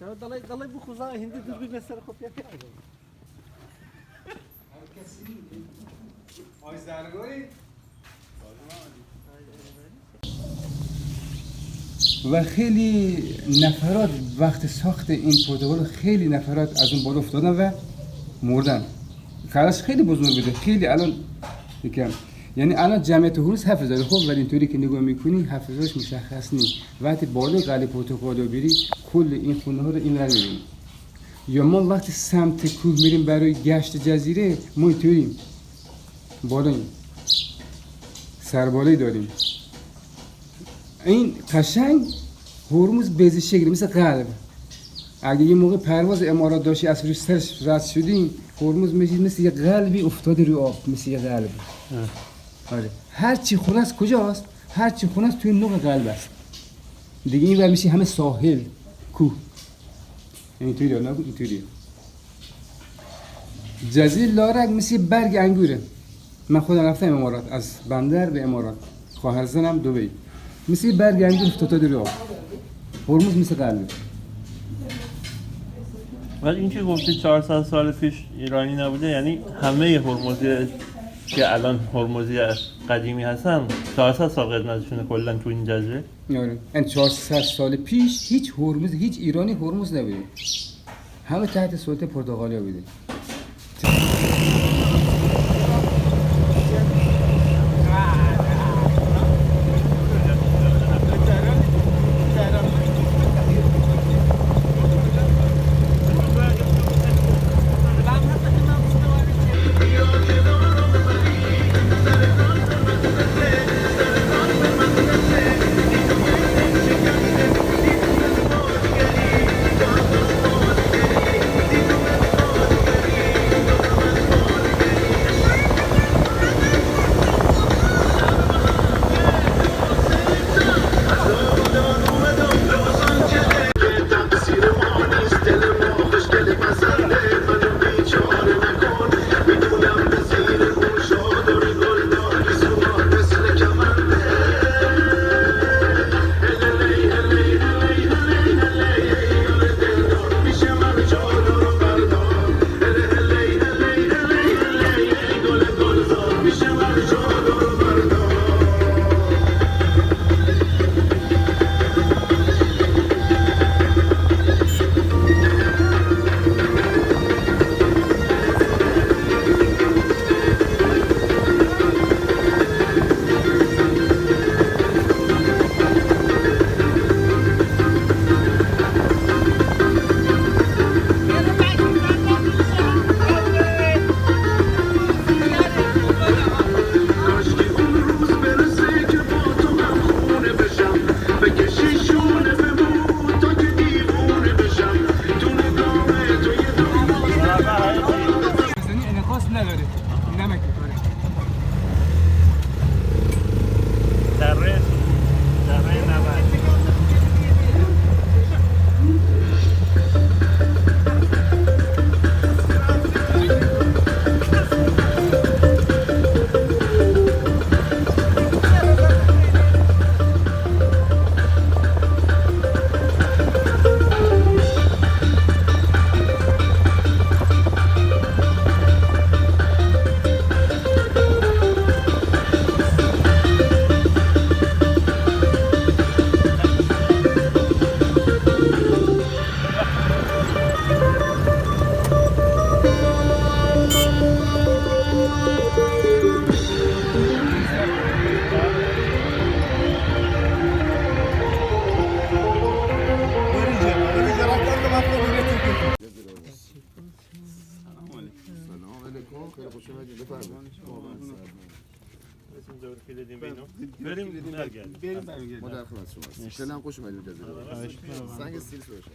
چرا دلای بخوزا هندی دو بسر خوب یکی آید. آیز درگاری؟ و خیلی نفرات وقت ساخت این پروتکل خیلی نفرات از اون بالا افتادن و مردن. خلاص خیلی بزرگ بوده. خیلی الان میگم یعنی الان جمعیت هوروز 7000 خب ولی اینطوری که نگاه میکنی 7000ش مشخص نیست. وقتی بالا قلعه پروتکل رو بری کل این خونه ها رو این ور میبینی. یا ما وقتی سمت کوه میریم برای گشت جزیره ما اینطوریم بالاییم سربالایی داریم. این قشنگ هرمز بیضه شکلی مثل قلب. اگه یه موقع پرواز امارات داشتی از روی سرش رد شدیم هرمز میشید مثل یه قلبی افتاده روی آب مثل یه قلب. آره هر چی خونه است کجاست؟ هر چی خونه است توی نوع قلب است. دیگه این ور میشه همه ساحل کوه. اینطوری نه اینطوری. جزیره لارک مثل برگ انگوره. من خودم رفتم امارات از بندر به امارات. خواهرزنم دبی. مثل برگ انگور افتاده روی آب. هرمز مثل قلب. ولی این که گفتی 400 سال پیش ایرانی نبوده یعنی همه هرمزی که الان هرمزی قدیمی هستن 400 سال قدمتشونه کلا تو این جزیره. آره این 400 سال پیش هیچ هرمز هیچ ایرانی هرمز نبوده. همه تحت سلطه پرتغالیا بوده. ما در خدمت شما هستیم. دلم خوش اومدید جزیره. سنگ سیل سوشه.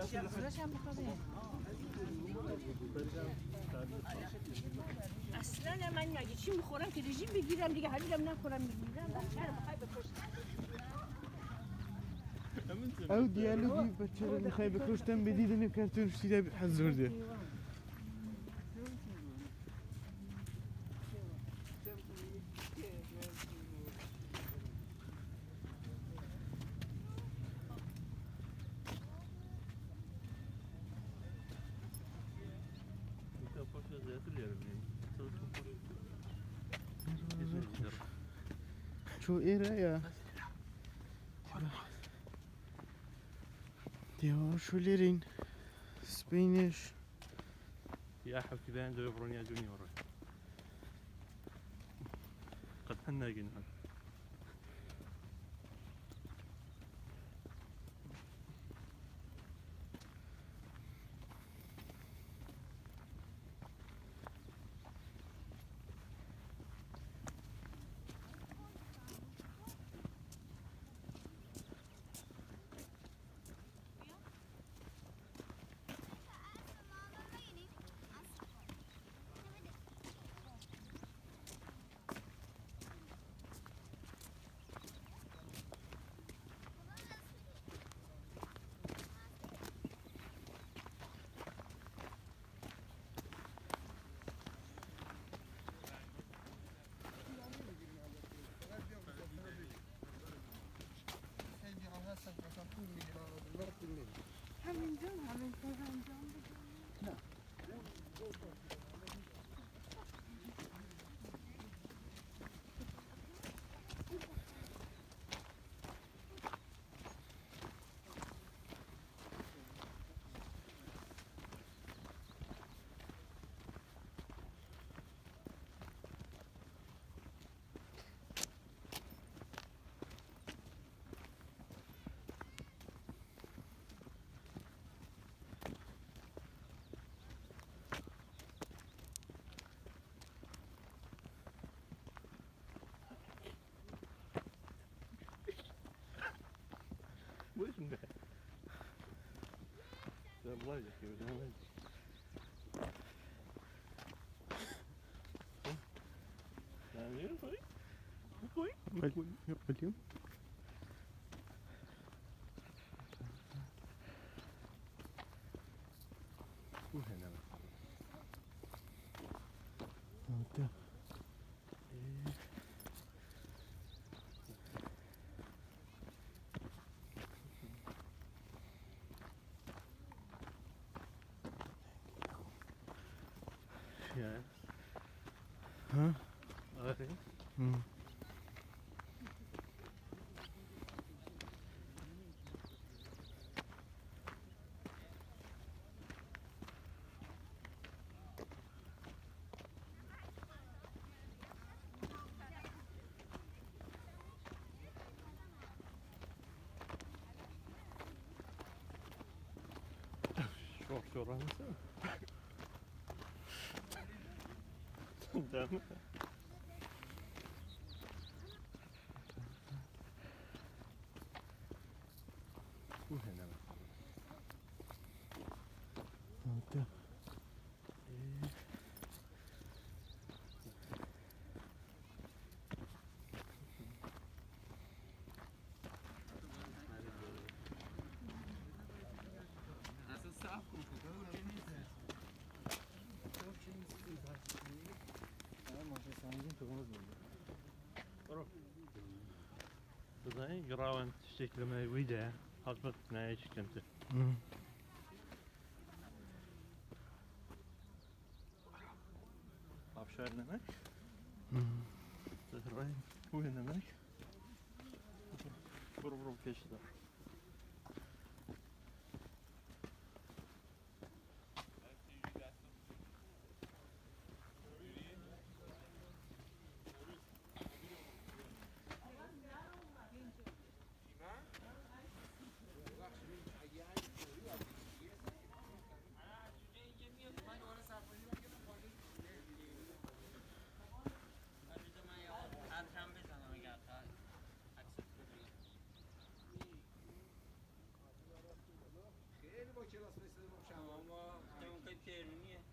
شبزرش هم بخوابه اصلا من مگه چی میخورم که رژیم بگیرم دیگه حالیدم نخورم میگیرم بخیر بخوای بکشتم او دیالوگی بچه رو میخوای بکشتم بدیدن کارتون شیده حضور شو ایره یا دیوار شو لیرین سپینش يا حبيبي بان دو يبروني اجوني وراي قد حنا جنان وش من الله يجزيك يعني طيب اليوم وهنا هذا يا ها غريب شو رانسا تمام وهنا هذا بزنی گراوند شکل ویده حتما نه شکلمته آبشار نمک زهرای کوه نمک برو کشیدم اما اون که پیرونیه